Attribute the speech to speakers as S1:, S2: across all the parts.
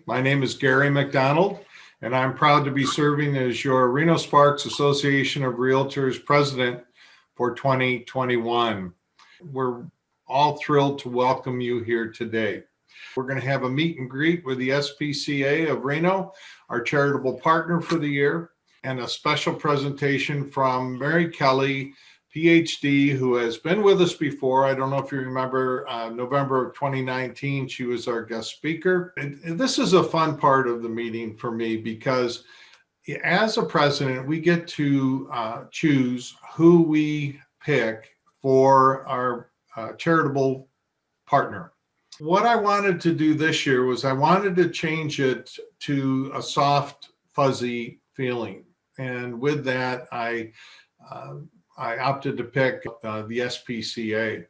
S1: My name is Gary McDonald, and I'm proud to be serving as your Reno Sparks Association of Realtors President for 2021. We're all thrilled to welcome you here today. We're going to have a meet and greet with the SPCA of Reno, our charitable partner for the year, and a special presentation from Mary Kelly, PhD, who has been with us before. I don't know if you remember, November of 2019, she was our guest speaker. And this is a fun part of the meeting for me because as a president, we get to choose who we pick for our charitable partner. What I wanted to do this year was I wanted to change it to a soft, fuzzy feeling. And with that, I opted to pick the SPCA.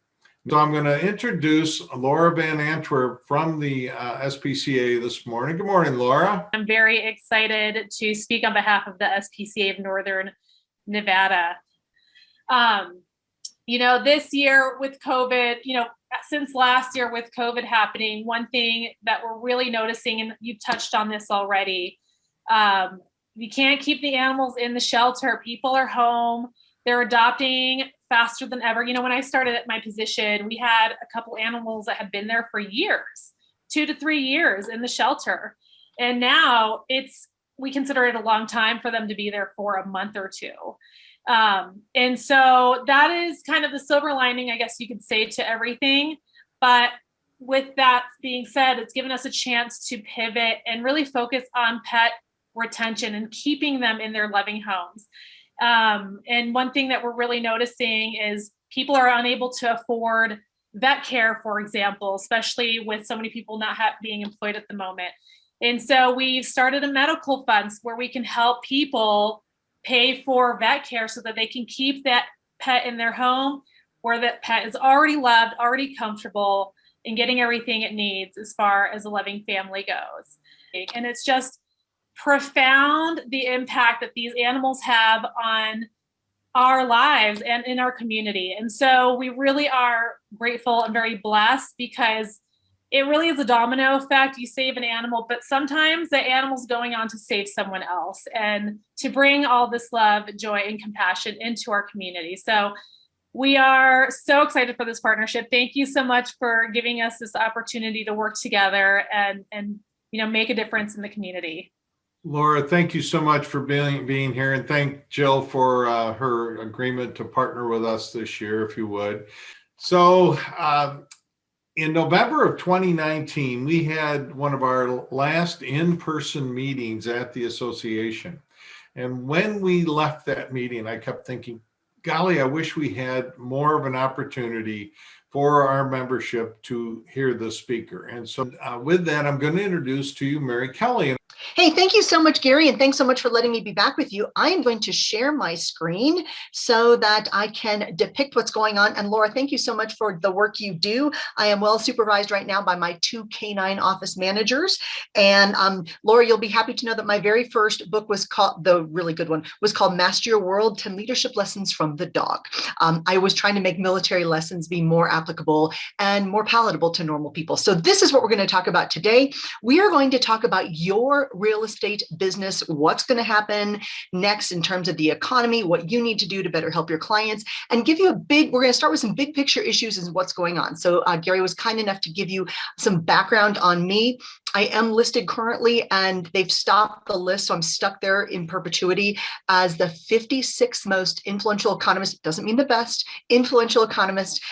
S1: So I'm going to introduce Laura Van Antwerp from the SPCA this morning. Good morning, Laura.
S2: I'm very excited to speak on behalf of the SPCA of Northern Nevada. This year with COVID, since last year with COVID happening, one thing that we're really noticing, and you've touched on this already, we can't keep the animals in the shelter. People are home. They're adopting faster than ever. When I started at my position, we had a couple animals that had been there for years, 2 to 3 years in the shelter. And now we consider it a long time for them to be there for a month or two. And so that is kind of the silver lining, I guess you could say, to everything. But with that being said, it's given us a chance to pivot and really focus on pet retention and keeping them in their loving homes. And one thing that we're really noticing is people are unable to afford vet care, for example, especially with so many people not being employed at the moment. And so we've started a medical fund where we can help people pay for vet care so that they can keep that pet in their home, where that pet is already loved, already comfortable, and getting everything it needs as far as a loving family goes. And it's just profound the impact that these animals have on our lives and in our community. And so we really are grateful and very blessed because it really is a domino effect. You save an animal, but sometimes the animal's going on to save someone else and to bring all this love, joy, and compassion into our community. So we are so excited for this partnership. Thank you so much for giving us this opportunity to work together and make a difference in the community.
S1: Laura, thank you so much for being here, and thank Jill for her agreement to partner with us this year, if you would. So in November of 2019, we had one of our last in-person meetings at the association. And when we left that meeting, I kept thinking, golly, I wish we had more of an opportunity for our membership to hear the speaker. And so with that, I'm going to introduce to you Mary Kelly.
S3: Hey, thank you so much, Gary, and thanks so much for letting me be back with you. I am going to share my screen so that I can depict what's going on. And Laura, thank you so much for the work you do. I am well supervised right now by my 2 canine office managers. And Laura, you'll be happy to know that my very first book was called, the really good one, was called Master Your World, 10 Leadership Lessons from the Dog. I was trying to make military lessons be more applicable and more palatable to normal people. So this is what we're going to talk about today. We are going to talk about your real estate business, what's going to happen next in terms of the economy, what you need to do to better help your clients, and give you we're going to start with some big picture issues and what's going on. So Gary was kind enough to give you some background on me. I am listed currently, and they've stopped the list, so I'm stuck there in perpetuity as the 56th most influential economist, doesn't mean the best, influential economist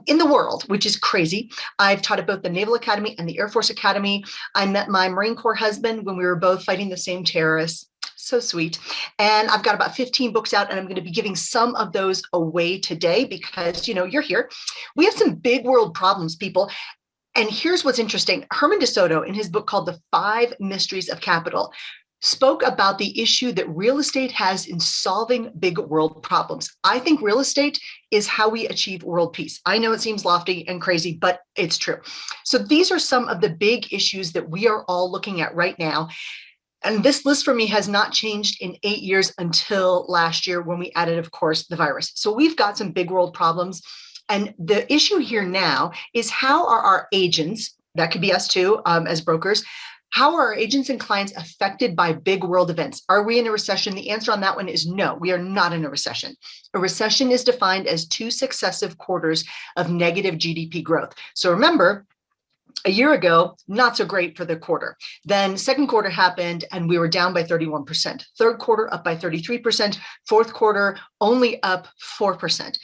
S3: in the world, which is crazy. I've taught at both the Naval Academy and the Air Force Academy. I met my Marine Corps husband when we were both fighting the same terrorists. So sweet. And I've got about 15 books out, and I'm going to be giving some of those away today because, you're here. We have some big world problems, people. And here's what's interesting. Herman DeSoto, in his book called The 5 Mysteries of Capital, spoke about the issue that real estate has in solving big world problems. I think real estate is how we achieve world peace. I know it seems lofty and crazy, but it's true. So these are some of the big issues that we are all looking at right now. And this list for me has not changed in 8 years until last year when we added, of course, the virus. So we've got some big world problems. And the issue here now is how are our agents, that could be us too, as brokers, How are our agents and clients affected by big world events? Are we in a recession? The answer on that one is no, we are not in a recession. A recession is defined as 2 successive quarters of negative GDP growth. So remember, a year ago, not so great for the quarter. Then second quarter happened and we were down by 31%. Third quarter up by 33%. Fourth quarter only up 4%.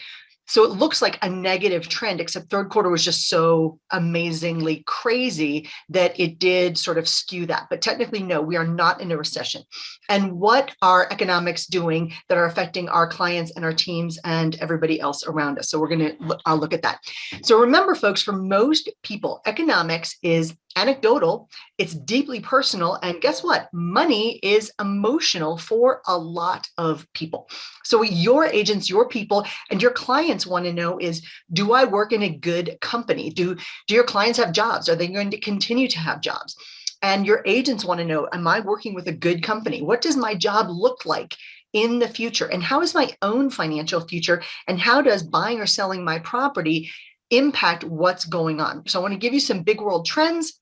S3: So it looks like a negative trend, except third quarter was just so amazingly crazy that it did sort of skew that. But technically, no, we are not in a recession. And what are economics doing that are affecting our clients and our teams and everybody else around us? So we're going to look at that. So remember, folks, for most people, economics is anecdotal, it's deeply personal, and guess what? Money is emotional for a lot of people. So what your agents, your people, and your clients want to know is, do I work in a good company? Do your clients have jobs? Are they going to continue to have jobs? And your agents want to know, am I working with a good company? What does my job look like in the future? And how is my own financial future? And how does buying or selling my property impact what's going on? So I want to give you some big world trends.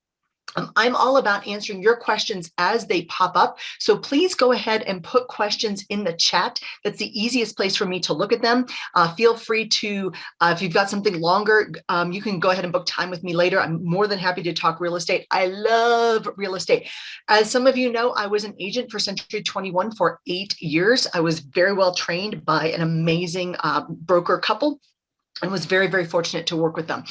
S3: I'm all about answering your questions as they pop up. So please go ahead and put questions in the chat. That's the easiest place for me to look at them. Feel free to, if you've got something longer, you can go ahead and book time with me later. I'm more than happy to talk real estate. I love real estate. As some of you know, I was an agent for Century 21 for 8 years. I was very well trained by an amazing broker couple and was very, very fortunate to work with them.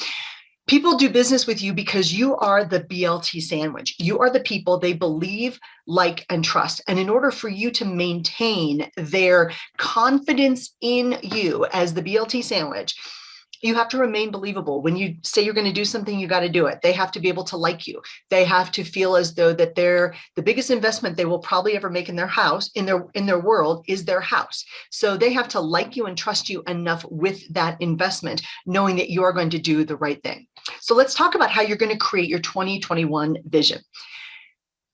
S3: People do business with you because you are the BLT sandwich. You are the people they believe, like, and trust. And in order for you to maintain their confidence in you as the BLT sandwich, you have to remain believable. When you say you're going to do something, you got to do it. They have to be able to like you. They have to feel as though that they're the biggest investment they will probably ever make in their house, in their world, is their house. So they have to like you and trust you enough with that investment, knowing that you are going to do the right thing. So let's talk about how you're going to create your 2021 vision.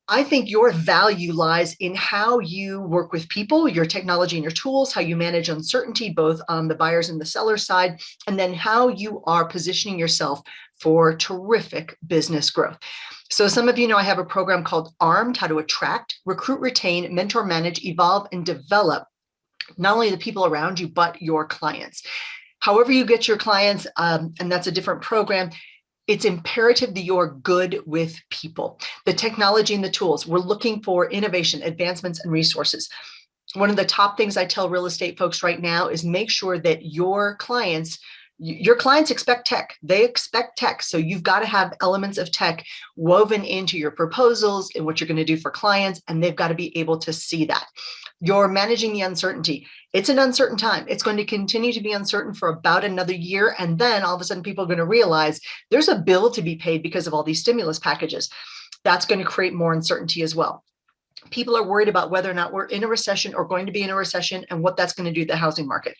S3: I think your value lies in how you work with people, your technology and your tools, how you manage uncertainty, both on the buyers and the seller side, and then how you are positioning yourself for terrific business growth. So some of you know I have a program called ARMED, how to attract, recruit, retain, mentor, manage, evolve, and develop not only the people around you, but your clients. However you get your clients, and that's a different program, it's imperative that you're good with people. The technology and the tools, we're looking for innovation, advancements, and resources. One of the top things I tell real estate folks right now is make sure that your clients expect tech. They expect tech. So you've got to have elements of tech woven into your proposals and what you're going to do for clients, and they've got to be able to see that. You're managing the uncertainty. It's an uncertain time. It's going to continue to be uncertain for about another year. And then all of a sudden people are going to realize there's a bill to be paid because of all these stimulus packages. That's going to create more uncertainty as well. People are worried about whether or not we're in a recession or going to be in a recession and what that's going to do to the housing market.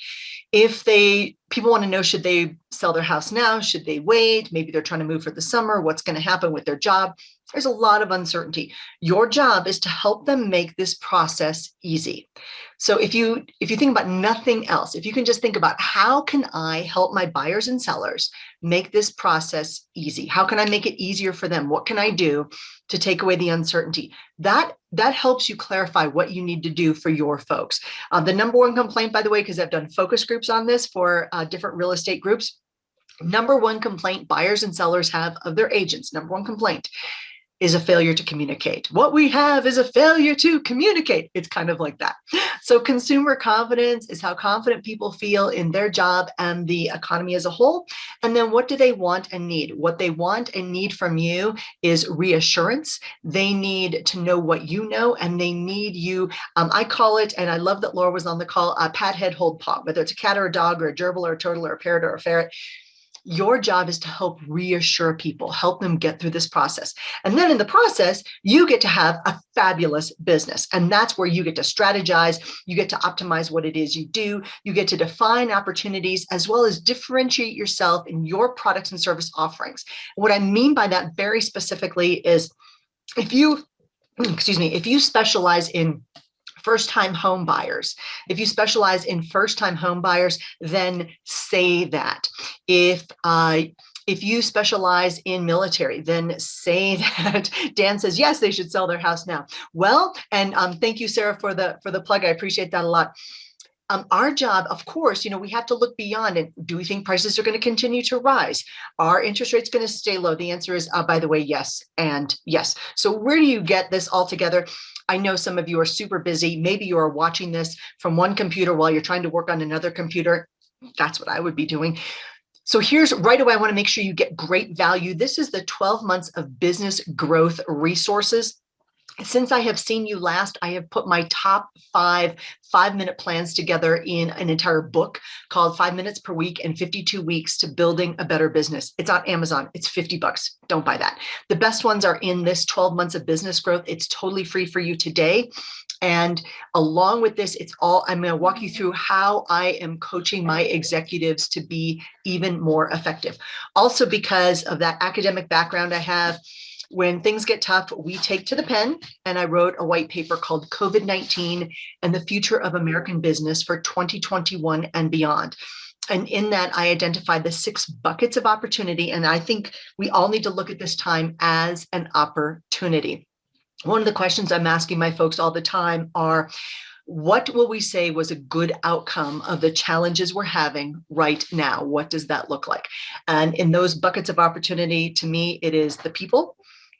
S3: People want to know, should they sell their house now? Should they wait? Maybe they're trying to move for the summer. What's going to happen with their job? There's a lot of uncertainty. Your job is to help them make this process easy. So if you think about nothing else, if you can just think about how can I help my buyers and sellers make this process easy? How can I make it easier for them? What can I do to take away the uncertainty? That helps you clarify what you need to do for your folks. The number one complaint, by the way, because I've done focus groups on this for different real estate groups, number one complaint buyers and sellers have of their agents, number one complaint is a failure to communicate. What we have is a failure to communicate. It's kind of like that. So consumer confidence is how confident people feel in their job and the economy as a whole. And then what do they want and need? What they want and need from you is reassurance. They need to know what you know, and they need you. I call it, and I love that Laura was on the call, pat, head, hold, paw, whether it's a cat or a dog or a gerbil or a turtle or a parrot or a ferret. Your job is to help reassure people, help them get through this process. And then in the process, you get to have a fabulous business. And that's where you get to strategize. You get to optimize what it is you do. You get to define opportunities as well as differentiate yourself in your products and service offerings. What I mean by that very specifically is if you specialize in first-time home buyers. If you specialize in first-time home buyers, then say that. If If you specialize in military, then say that Dan says, yes, they should sell their house now. Well, and thank you, Sarah, for the plug. I appreciate that a lot. Our job, of course, we have to look beyond it. Do we think prices are going to continue to rise? Are interest rates going to stay low? The answer is, by the way, yes and yes. So where do you get this all together? I know some of you are super busy. Maybe you are watching this from one computer while you're trying to work on another computer. That's what I would be doing. So here's right away, I want to make sure you get great value. This is the 12 months of business growth resources. Since I have seen you last, I have put my top 5-minute plans together in an entire book called 5 Minutes Per Week and 52 Weeks to Building a Better Business. It's on Amazon. It's $50. Don't buy that. The best ones are in this 12 months of business growth. It's totally free for you today. And along with this, I'm going to walk you through how I am coaching my executives to be even more effective. Also, because of that academic background I have, when things get tough, we take to the pen, and I wrote a white paper called COVID-19 and the Future of American Business for 2021 and beyond. And in that, I identified the 6 buckets of opportunity, and I think we all need to look at this time as an opportunity. One of the questions I'm asking my folks all the time are, what will we say was a good outcome of the challenges we're having right now? What does that look like? And in those buckets of opportunity, to me, it is the people,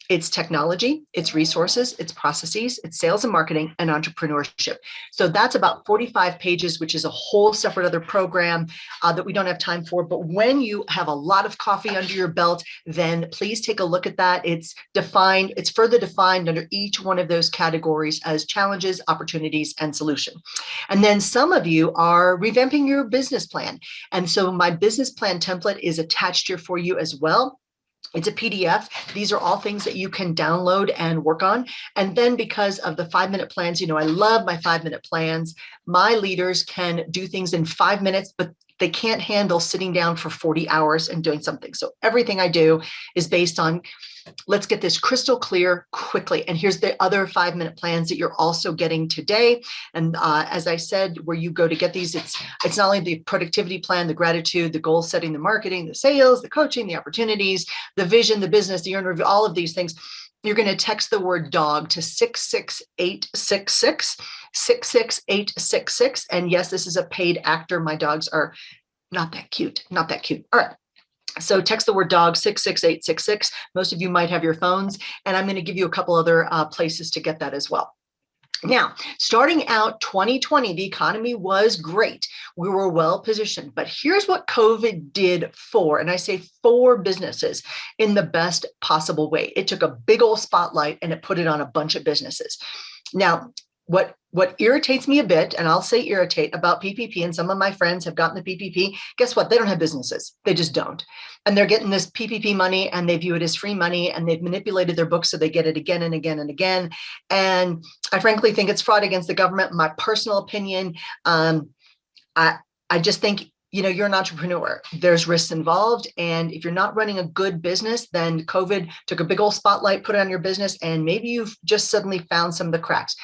S3: it's technology, it's resources, it's processes, it's sales and marketing, and entrepreneurship. So that's about 45 pages, which is a whole separate other program that we don't have time for. But when you have a lot of coffee under your belt, then please take a look at that. It's defined, it's further defined under each one of those categories as challenges, opportunities, and solution. And then some of you are revamping your business plan. And so my business plan template is attached here for you as well. It's a PDF. These are all things that you can download and work on. And then because of the 5-minute plans, I love my 5-minute plans. My leaders can do things in 5 minutes, but they can't handle sitting down for 40 hours and doing something. So everything I do is based on, let's get this crystal clear quickly. And here's the other 5-minute plans that you're also getting today. And as I said, where you go to get these, it's not only the productivity plan, the gratitude, the goal setting, the marketing, the sales, the coaching, the opportunities, the vision, the business, the earn review, all of these things. You're going to text the word dog to 66866, 66866. And yes, this is a paid actor. My dogs are not that cute, not that cute. All right. So text the word dog 66866. Most of you might have your phones, and I'm going to give you a couple other places to get that as well. Now, starting out 2020, the economy was great. We were well positioned, but here's what COVID did for, and I say for businesses in the best possible way. It took a big old spotlight and it put it on a bunch of businesses. Now, what irritates me a bit, and I'll say irritate about PPP, and some of my friends have gotten the PPP, guess what? They don't have businesses. They just don't. And they're getting this PPP money and they view it as free money, and they've manipulated their books so they get it again and again and again. And I frankly think it's fraud against the government. My personal opinion, I just think, you're an entrepreneur. There's risks involved. And if you're not running a good business, then COVID took a big old spotlight, put it on your business, and maybe you've just suddenly found some of the cracks.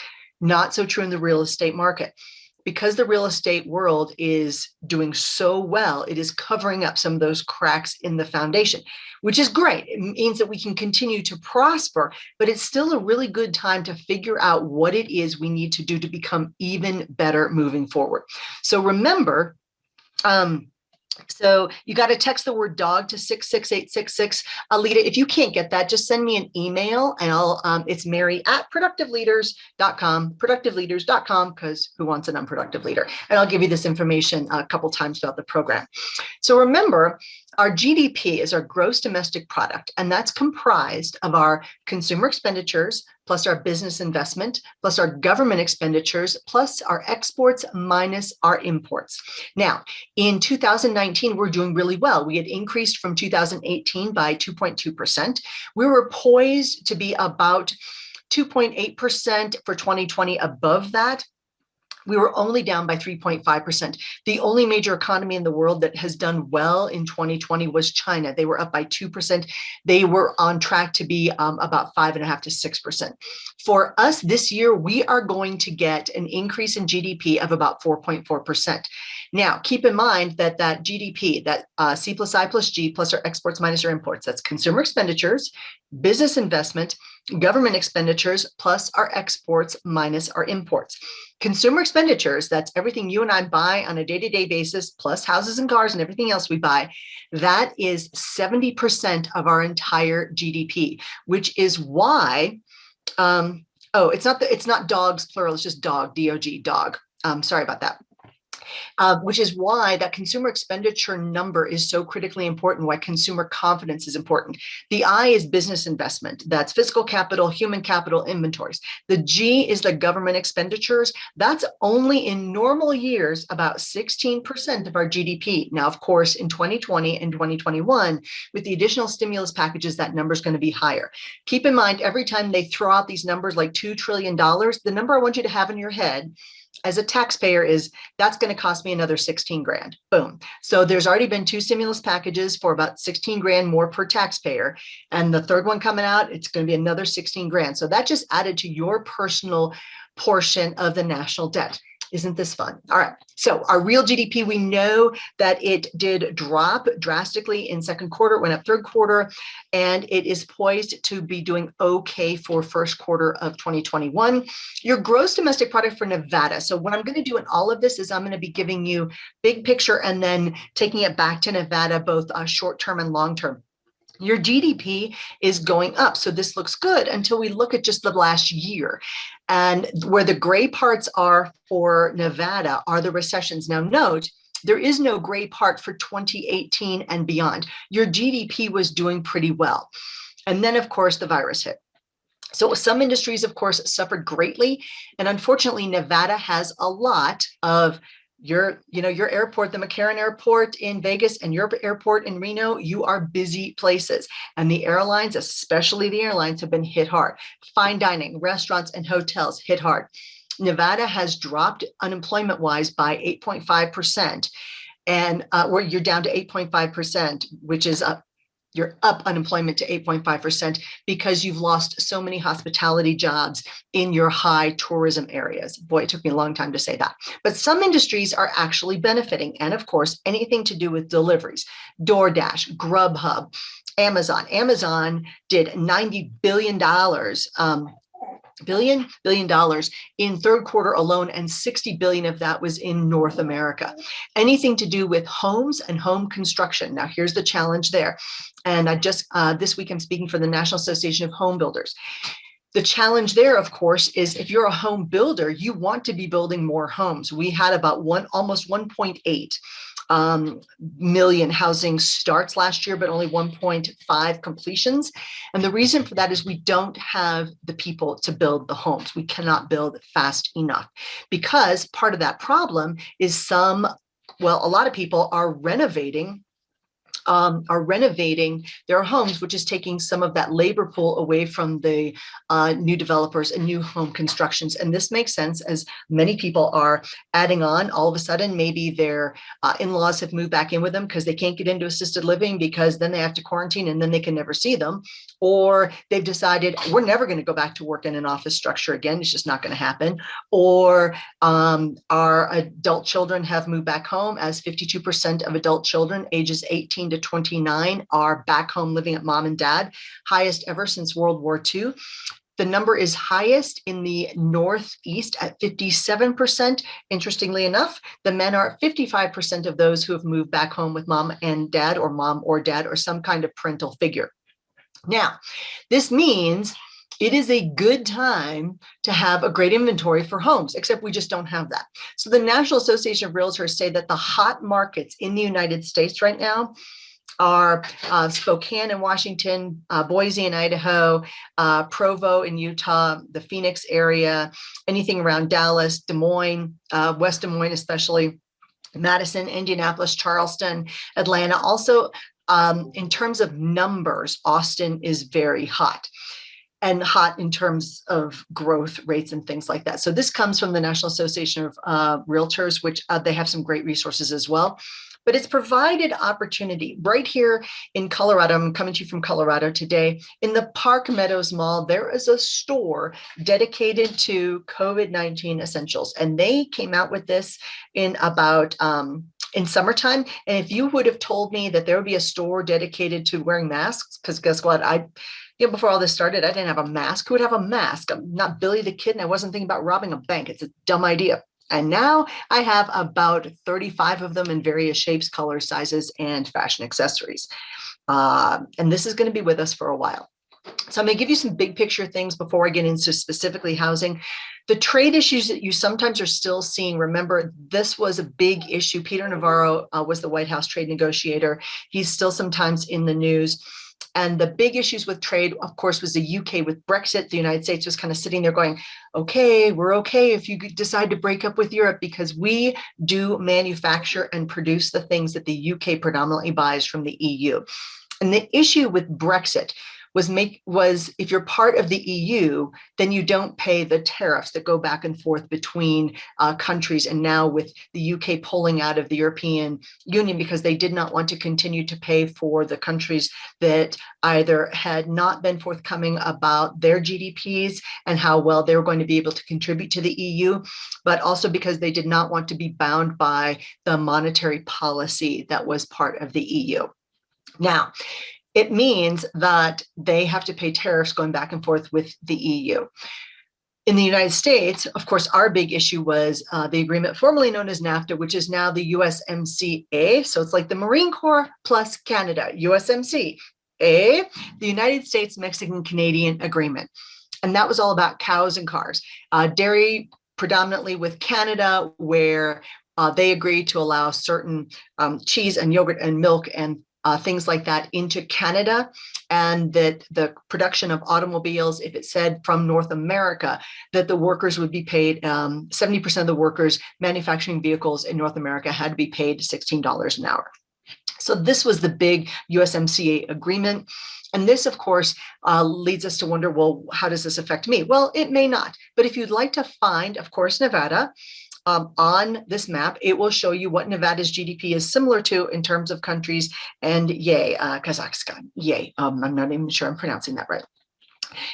S3: Not so true in the real estate market. Because the real estate world is doing so well, it is covering up some of those cracks in the foundation, which is great. It means that we can continue to prosper, but it's still a really good time to figure out what it is we need to do to become even better moving forward. So remember, so you got to text the word dog to 66866. Alita, if you can't get that, just send me an email, and it's Mary@productiveleaders.com, because who wants an unproductive leader? And I'll give you this information a couple times throughout the program. So remember, our GDP is our gross domestic product, and that's comprised of our consumer expenditures, plus our business investment, plus our government expenditures, plus our exports minus our imports. Now, in 2019, we're doing really well. We had increased from 2018 by 2.2%. We were poised to be about 2.8% for 2020 above that. We were only down by 3.5%. The only major economy in the world that has done well in 2020 was China. They were up by 2%. They were on track to be about 5.5% to 6%. For us this year, we are going to get an increase in GDP of about 4.4%. Now, keep in mind that that GDP, that C plus I plus G plus our exports minus our imports, that's consumer expenditures, business investment, government expenditures, plus our exports minus our imports. Consumer expenditures, that's everything you and I buy on a day-to-day basis, plus houses and cars and everything else we buy. That is 70% of our entire GDP, which is why, it's not dogs plural, it's just dog, D-O-G, dog. Sorry about that. Which is why that consumer expenditure number is so critically important, why consumer confidence is important. The I is business investment. That's physical capital, human capital, inventories. The G is the government expenditures. That's only in normal years about 16% of our GDP. Now, of course, in 2020 and 2021, with the additional stimulus packages, that number is going to be higher. Keep in mind, every time they throw out these numbers like $2 trillion, the number I want you to have in your head as a taxpayer is that's going to cost me another 16 grand. Boom. So there's already been 2 stimulus packages for about 16 grand more per taxpayer. And the third one coming out, it's going to be another 16 grand. So that just added to your personal portion of the national debt. Isn't this fun? All right. So our real GDP, we know that it did drop drastically in second quarter, went up third quarter, and it is poised to be doing okay for first quarter of 2021. Your gross domestic product for Nevada. So what I'm going to do in all of this is I'm going to be giving you big picture and then taking it back to Nevada, both short term and long term. Your GDP is going up. So this looks good until we look at just the last year. And where the gray parts are for Nevada are the recessions. Now note, there is no gray part for 2018 and beyond. Your GDP was doing pretty well. And then, of course, the virus hit. So some industries, of course, suffered greatly. And unfortunately, Nevada has a lot of your airport, the McCarran Airport in Vegas and your airport in Reno, you are busy places. And the airlines, especially the airlines, have been hit hard. Fine dining, restaurants, and hotels hit hard. Nevada has dropped unemployment-wise by 8.5%. And where you're down to 8.5%, which is you're up unemployment to 8.5% because you've lost so many hospitality jobs in your high tourism areas. Boy, it took me a long time to say that. But some industries are actually benefiting. And of course, anything to do with deliveries, DoorDash, Grubhub, Amazon. Amazon did $90 billion billion dollars in third quarter alone, and 60 billion of that was in North America. Anything to do with homes and home construction. Now, here's the challenge there. And I just this week I'm speaking for the National Association of Home Builders. The challenge there, of course, is if you're a home builder, you want to be building more homes. We had about almost 1.8 million housing starts last year, but only 1.5 completions. And the reason for that is we don't have the people to build the homes. We cannot build fast enough because part of that problem is a lot of people are renovating their homes, which is taking some of that labor pool away from the new developers and new home constructions. And this makes sense as many people are adding on. All of a sudden, maybe their in-laws have moved back in with them because they can't get into assisted living because then they have to quarantine and then they can never see them. Or they've decided we're never going to go back to work in an office structure again. It's just not going to happen. Or our adult children have moved back home, as 52% of adult children ages 18 to 29 are back home living at mom and dad, highest ever since World War II. The number is highest in the Northeast at 57%. Interestingly enough, the men are 55% of those who have moved back home with mom and dad, or mom or dad, or some kind of parental figure. Now, this means it is a good time to have a great inventory for homes, except we just don't have that. So the National Association of Realtors say that the hot markets in the United States right now are Spokane in Washington, Boise in Idaho, Provo in Utah, the Phoenix area, anything around Dallas, Des Moines, West Des Moines especially, Madison, Indianapolis, Charleston, Atlanta. Also, in terms of numbers, Austin is very hot. And hot in terms of growth rates and things like that. So this comes from the National Association of Realtors, which they have some great resources as well. but it's provided opportunity right here in Colorado. I'm coming to you from Colorado today. In the Park Meadows Mall, there is a store dedicated to COVID-19 essentials. And they came out with this in about in summertime. And if you would have told me that there would be a store dedicated to wearing masks, because guess what? Before all this started, I didn't have a mask. Who would have a mask? I'm not Billy the Kid, and I wasn't thinking about robbing a bank. It's a dumb idea. And now I have about 35 of them in various shapes, colors, sizes, and fashion accessories. And this is going to be with us for a while. So I'm going to give you some big picture things before I get into specifically housing. The trade issues that you sometimes are still seeing, remember, this was a big issue. Peter Navarro was the White House trade negotiator. He's still sometimes in the news. And the big issues with trade, of course, was the UK with Brexit. The United States was kind of sitting there going, okay, we're okay if you decide to break up with Europe, because we do manufacture and produce the things that the UK predominantly buys from the EU. And the issue with Brexit was if you're part of the EU, then you don't pay the tariffs that go back and forth between countries. And now with the UK pulling out of the European Union because they did not want to continue to pay for the countries that either had not been forthcoming about their GDPs and how well they were going to be able to contribute to the EU, but also because they did not want to be bound by the monetary policy that was part of the EU. Now, it means that they have to pay tariffs going back and forth with the EU. In the United States, of course, our big issue was the agreement formerly known as NAFTA, which is now the USMCA. So it's like the Marine Corps plus Canada, USMCA, the United States Mexican Canadian Agreement. And that was all about cows and cars. Dairy predominantly with Canada, where they agreed to allow certain cheese and yogurt and milk and things like that into Canada, and that the production of automobiles, if it said from North America, that the workers would be paid, 70% of the workers manufacturing vehicles in North America had to be paid $16 an hour. So this was the big USMCA agreement. And this, of course, leads us to wonder, well, how does this affect me? Well, it may not. But if you'd like to find, of course, Nevada, on this map, it will show you what Nevada's GDP is similar to in terms of countries, and yay, Kazakhstan, yay. I'm not even sure I'm pronouncing that right.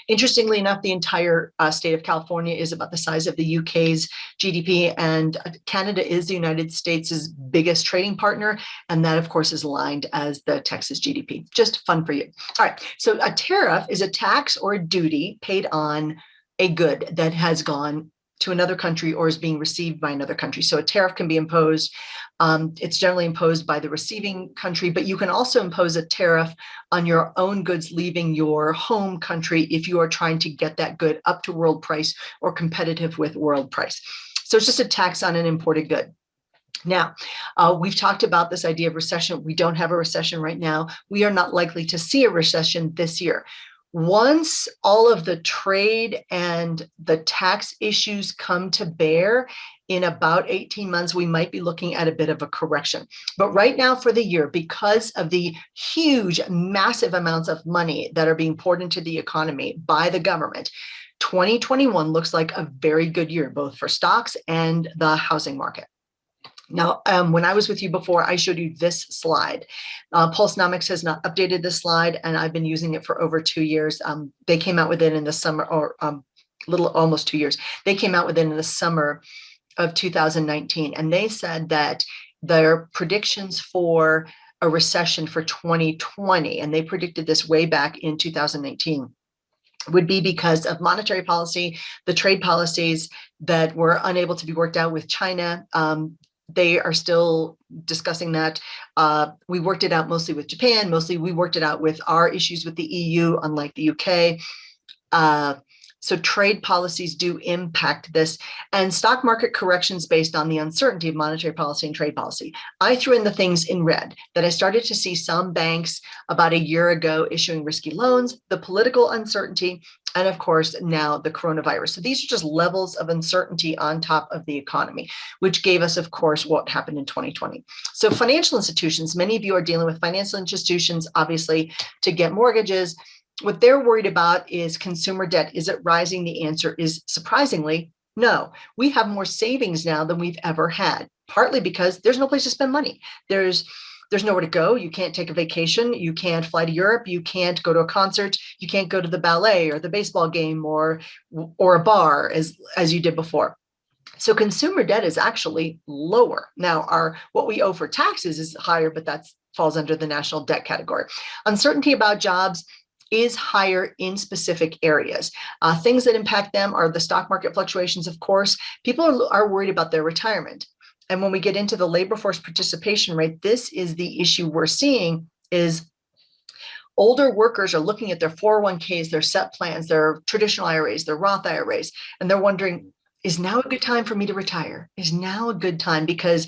S3: Interestingly enough, the entire state of California is about the size of the UK's GDP, and Canada is the United States' biggest trading partner, and that, of course, is aligned as the Texas GDP. Just fun for you. All right, so a tariff is a tax or a duty paid on a good that has gone to another country or is being received by another country. So a tariff can be imposed. It's generally imposed by the receiving country, but you can also impose a tariff on your own goods leaving your home country if you are trying to get that good up to world price or competitive with world price. So it's just a tax on an imported good. Now, we've talked about this idea of recession. We don't have a recession right now. We are not likely to see a recession this year. Once all of the trade and the tax issues come to bear in about 18 months, we might be looking at a bit of a correction. But right now for the year, because of the huge, massive amounts of money that are being poured into the economy by the government, 2021 looks like a very good year, both for stocks and the housing market. Now, when I was with you before, I showed you this slide. Pulsenomics has not updated this slide, and I've been using it for over 2 years. They came out with it in the summer, or almost 2 years. They came out with it in the summer of 2019, and they said that their predictions for a recession for 2020, and they predicted this way back in 2019, would be because of monetary policy, the trade policies that were unable to be worked out with China. They are still discussing that. We worked it out mostly with Japan. Mostly we worked it out with our issues with the EU, unlike the UK. So trade policies do impact this, and stock market corrections based on the uncertainty of monetary policy and trade policy. I threw in the things in red that I started to see some banks about a year ago issuing risky loans, the political uncertainty, and of course, now the coronavirus. So these are just levels of uncertainty on top of the economy, which gave us, of course, what happened in 2020. So financial institutions, many of you are dealing with financial institutions, obviously, to get mortgages. What they're worried about is consumer debt. Is it rising? The answer is surprisingly no. We have more savings now than we've ever had. partly because there's no place to spend money. There's nowhere to go. You can't take a vacation. You can't fly to Europe. You can't go to a concert. You can't go to the ballet or the baseball game or a bar as you did before. So consumer debt is actually lower. Now, what we owe for taxes is higher, but that falls under the national debt category. Uncertainty about jobs is higher in specific areas. Things that impact them are the stock market fluctuations, of course. People are worried about their retirement. And when we get into the labor force participation rate, this is the issue we're seeing is older workers are looking at their 401ks, their SEP plans, their traditional IRAs, their Roth IRAs, and they're wondering, is now a good time for me to retire? Is now a good time? Because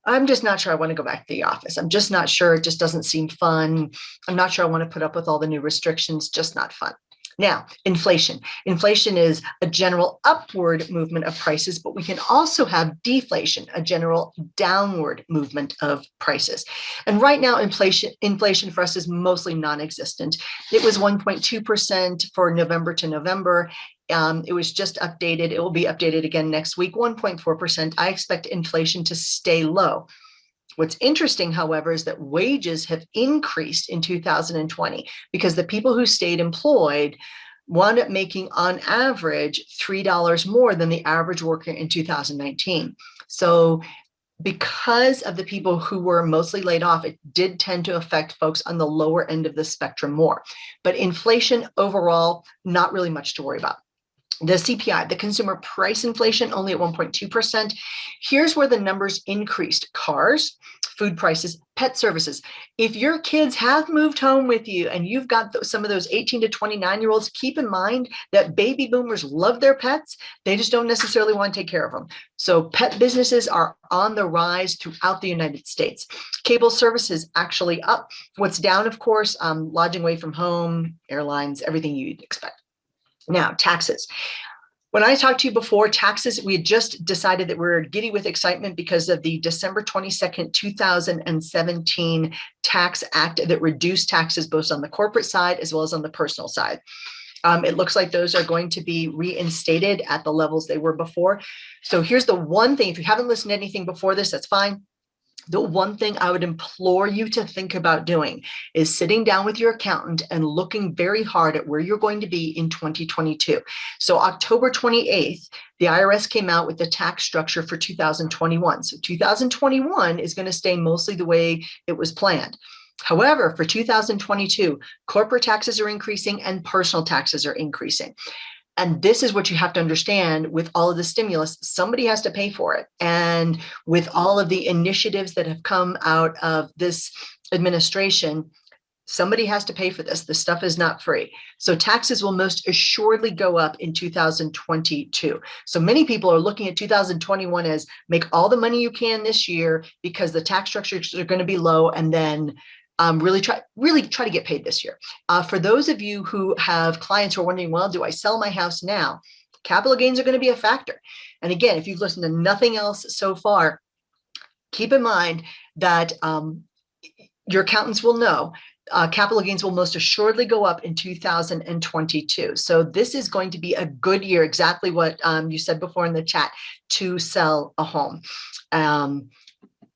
S3: I'm just not sure I want to go back to the office. I'm just not sure. It just doesn't seem fun. I'm not sure I want to put up with all the new restrictions. Just not fun. Now, inflation. Inflation is a general upward movement of prices, but we can also have deflation, a general downward movement of prices. And right now, inflation for us is mostly non-existent. It was 1.2% for November to November. It was just updated. It will be updated again next week, 1.4%. I expect inflation to stay low. What's interesting, however, is that wages have increased in 2020 because the people who stayed employed wound up making on average $3 more than the average worker in 2019. So because of the people who were mostly laid off, it did tend to affect folks on the lower end of the spectrum more. But inflation overall, not really much to worry about. The CPI, the consumer price inflation, only at 1.2%. Here's where the numbers increased. Cars, food prices, pet services. If your kids have moved home with you and you've got some of those 18 to 29-year-olds, keep in mind that baby boomers love their pets. They just don't necessarily want to take care of them. So pet businesses are on the rise throughout the United States. Cable services actually up. What's down, of course, lodging away from home, airlines, everything you'd expect. Now, taxes. When I talked to you before, taxes, we had just decided that we're giddy with excitement because of the December 22nd, 2017 Tax Act that reduced taxes both on the corporate side as well as on the personal side. It looks like those are going to be reinstated at the levels they were before. So here's the one thing, if you haven't listened to anything before this, that's fine. The one thing I would implore you to think about doing is sitting down with your accountant and looking very hard at where you're going to be in 2022. So October 28th, the IRS came out with the tax structure for 2021. So 2021 is going to stay mostly the way it was planned. However, for 2022, corporate taxes are increasing and personal taxes are increasing. And this is what you have to understand with all of the stimulus, somebody has to pay for it. And with all of the initiatives that have come out of this administration, somebody has to pay for this. This stuff is not free. So taxes will most assuredly go up in 2022. So many people are looking at 2021 as make all the money you can this year because the tax structures are going to be low, and then really try to get paid this year. For those of you who have clients who are wondering, well, do I sell my house now? Capital gains are going to be a factor. And again, if you've listened to nothing else so far, keep in mind that your accountants will know capital gains will most assuredly go up in 2022. So this is going to be a good year, exactly what you said before in the chat, to sell a home.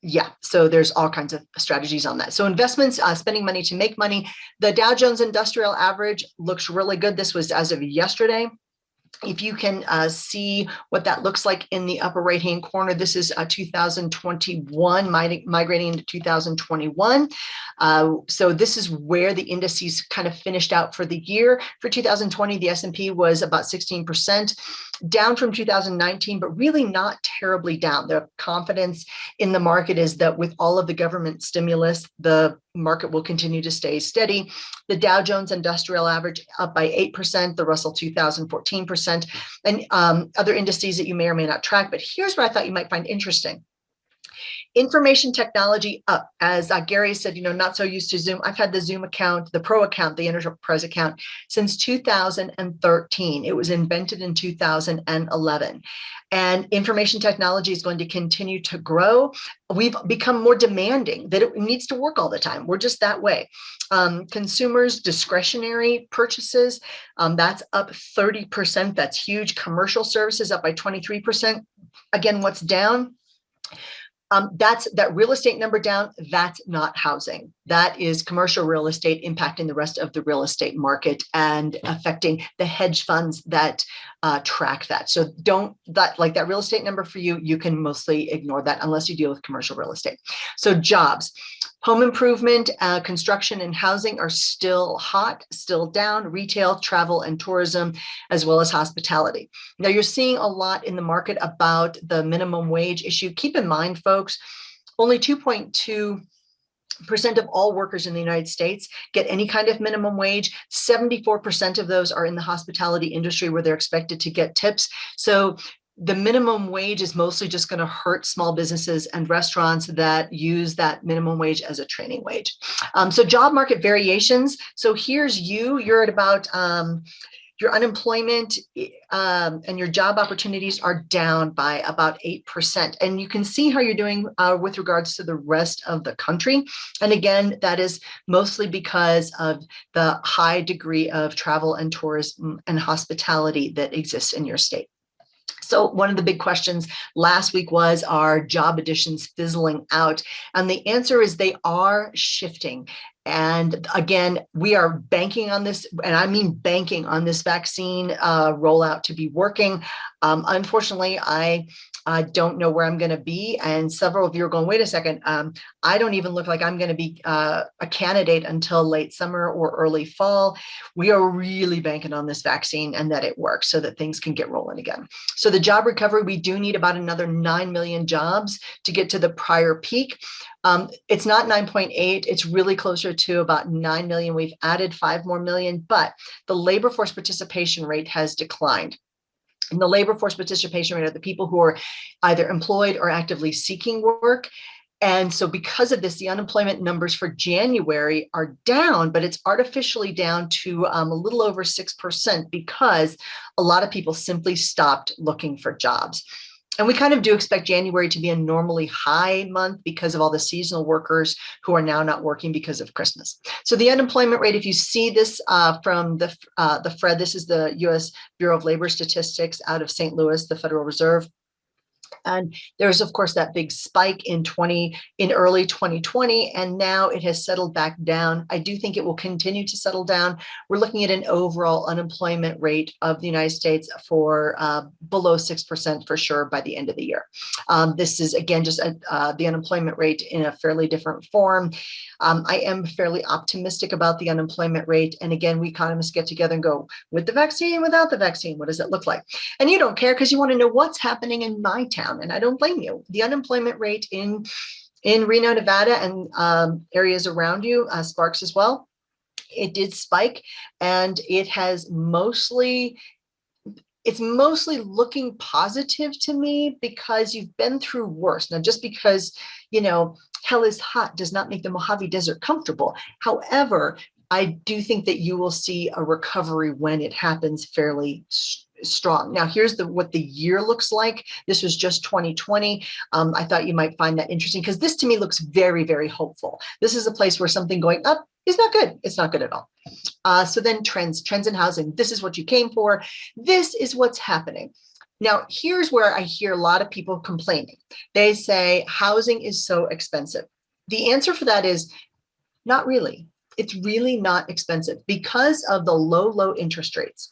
S3: Yeah, so there's all kinds of strategies on that. So investments, spending money to make money. The Dow Jones Industrial Average looks really good. This was as of yesterday. If you can see what that looks like in the upper right-hand corner, this is 2021 migrating into 2021. So this is where the indices kind of finished out for the year. For 2020, the S&P was about 16%, down from 2019, but really not terribly down. The confidence in the market is that with all of the government stimulus, the market will continue to stay steady. The Dow Jones Industrial Average up by 8%, the Russell 2000 14%, and other indices that you may or may not track. But here's what I thought you might find interesting. Information technology up, as Gary said, not so used to Zoom. I've had the Zoom account, the Pro account, the Enterprise account since 2013. It was invented in 2011. And information technology is going to continue to grow. We've become more demanding that it needs to work all the time. We're just that way. Consumers' discretionary purchases, that's up 30%. That's huge. Commercial services up by 23%. Again, what's down? That's that real estate number down. That's not housing. That is commercial real estate impacting the rest of the real estate market and affecting the hedge funds that track that. So that real estate number for you, you can mostly ignore that unless you deal with commercial real estate. So jobs, home improvement, construction and housing are still hot, still down, retail, travel and tourism, as well as hospitality. Now you're seeing a lot in the market about the minimum wage issue. Keep in mind, folks, only 2.2% of all workers in the United States get any kind of minimum wage. 74% of those are in the hospitality industry where they're expected to get tips. So the minimum wage is mostly just going to hurt small businesses and restaurants that use that minimum wage as a training wage. So job market variations. So here's you're at about your unemployment and your job opportunities are down by about 8%. And you can see how you're doing with regards to the rest of the country. And again, that is mostly because of the high degree of travel and tourism and hospitality that exists in your state. So one of the big questions last week was, are job additions fizzling out? And the answer is they are shifting. And again, we are banking on this, and I mean banking on this vaccine rollout to be working. Unfortunately, I don't know where I'm going to be. And several of you are going, wait a second, I don't even look like I'm going to be a candidate until late summer or early fall. We are really banking on this vaccine and that it works so that things can get rolling again. So the job recovery, we do need about another 9 million jobs to get to the prior peak. It's not 9.8, it's really closer to about 9 million. We've added 5 more million, but the labor force participation rate has declined. And the labor force participation rate are the people who are either employed or actively seeking work. And so because of this, the unemployment numbers for January are down, but it's artificially down to a little over 6% because a lot of people simply stopped looking for jobs. And we kind of do expect January to be a normally high month because of all the seasonal workers who are now not working because of Christmas. So the unemployment rate, if you see this from the FRED, this is the U.S. Bureau of Labor Statistics out of St. Louis, the Federal Reserve. And there's, of course, that big spike in early 2020, and now it has settled back down. I do think it will continue to settle down. We're looking at an overall unemployment rate of the United States for below 6% for sure by the end of the year. This is, again, just the unemployment rate in a fairly different form. I am fairly optimistic about the unemployment rate. And again, we economists get together and go, with the vaccine, without the vaccine, what does it look like? And you don't care because you want to know what's happening in my town. And I don't blame you. The unemployment rate in Reno, Nevada and areas around you, Sparks as well, it did spike, and it's mostly looking positive to me because you've been through worse. Now, just because, hell is hot does not make the Mojave Desert comfortable. However, I do think that you will see a recovery when it happens fairly strong. Now, here's what the year looks like. This was just 2020. I thought you might find that interesting because this to me looks very, very hopeful. This is a place where something going up is not good. It's not good at all. So then trends in housing. This is what you came for. This is what's happening. Now, here's where I hear a lot of people complaining. They say housing is so expensive. The answer for that is not really. It's really not expensive because of the low interest rates.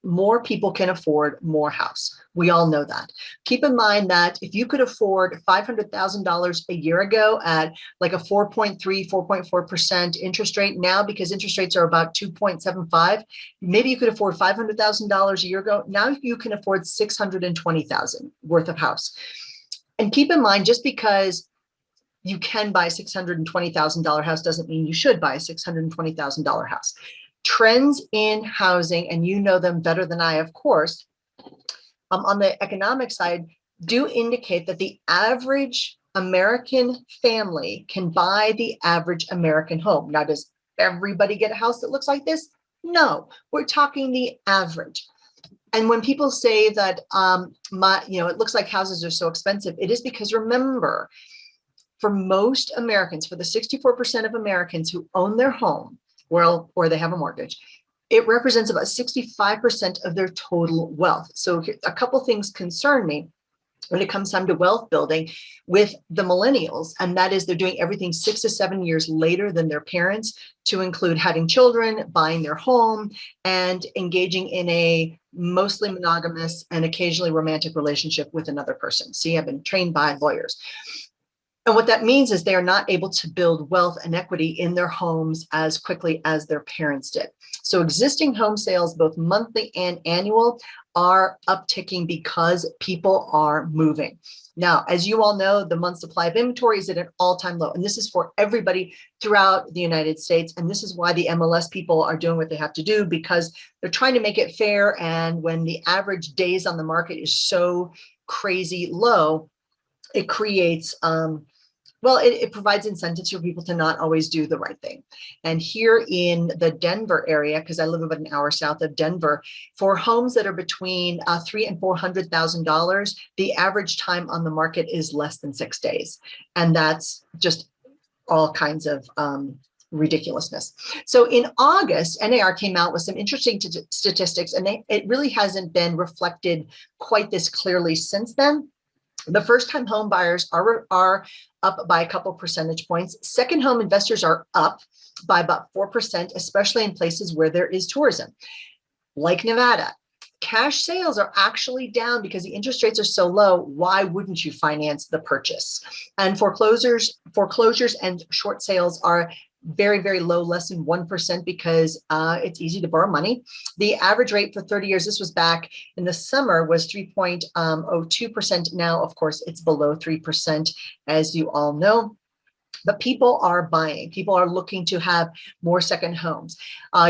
S3: More people can afford more house. We all know that. Keep in mind that if you could afford $500,000 a year ago at like a 4.3, 4.4% interest rate now, because interest rates are about 2.75, maybe you could afford $500,000 a year ago. Now you can afford $620,000 worth of house. And keep in mind, just because you can buy a $620,000 house doesn't mean you should buy a $620,000 house. Trends in housing, and you know them better than I, of course, on the economic side, do indicate that the average American family can buy the average American home. Now, does everybody get a house that looks like this? No, we're talking the average. And when people say that, it looks like houses are so expensive, it is because, remember, for most Americans, for the 64% of Americans who own their home, or they have a mortgage, it represents about 65% of their total wealth. So a couple things concern me. when it comes time to wealth building with the millennials. And that is they're doing everything 6 to 7 years later than their parents, to include having children, buying their home, and engaging in a mostly monogamous and occasionally romantic relationship with another person. See, I've been trained by lawyers. And what that means is they are not able to build wealth and equity in their homes as quickly as their parents did. So existing home sales, both monthly and annual, are upticking because people are moving. Now, as you all know, the month supply of inventory is at an all-time low, and this is for everybody throughout the United States. And this is why the MLS people are doing what they have to do, because they're trying to make it fair. And when the average days on the market is so crazy low, it creates it provides incentives for people to not always do the right thing. And here in the Denver area, because I live about an hour south of Denver, for homes that are between $300,000 and $400,000, the average time on the market is less than 6 days, and that's just all kinds of ridiculousness. So in August, NAR came out with some interesting statistics, and it really hasn't been reflected quite this clearly since then. The first-time home buyers are up by a couple percentage points. Second home investors are up by about 4%, especially in places where there is tourism, like Nevada. Cash sales are actually down because the interest rates are so low. Why wouldn't you finance the purchase? And foreclosures and short sales are very, very low, less than 1%, because it's easy to borrow money. The average rate for 30 years, this was back in the summer, was 3.02%. Now, of course, it's below 3%, as you all know. But people are buying. People are looking to have more second homes.